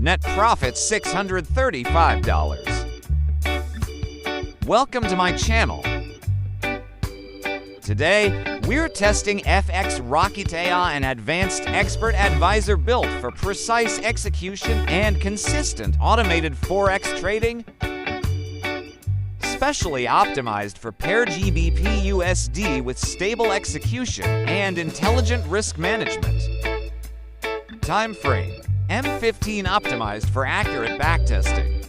Net profit $635. Welcome to my channel. Today, we're testing FX Rocket AI, an advanced expert advisor built for precise execution and consistent automated Forex trading, specially optimized for pair GBPUSD with stable execution and intelligent risk management. Time frame: M15 optimized for accurate backtesting.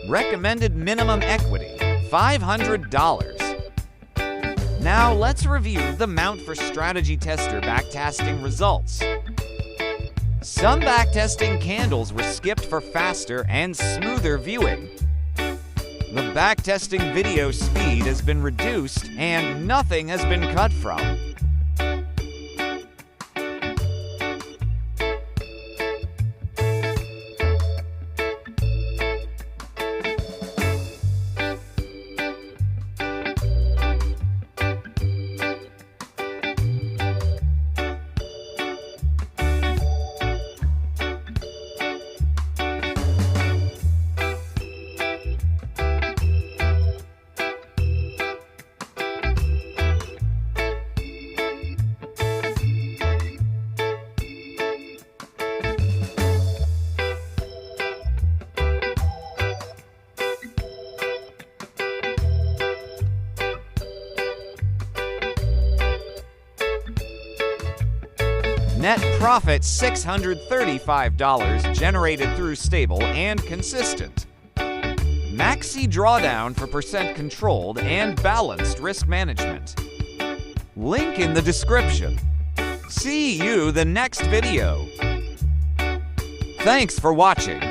Recommended minimum equity: $500. Now let's review the Mount for Strategy Tester backtesting results. Some backtesting candles were skipped for faster and smoother viewing. The backtesting video speed has been reduced and nothing has been cut from. Net profit $635 generated through stable and consistent. Maxi drawdown for percent controlled and balanced risk management. Link in the description. See you the next video. Thanks for watching.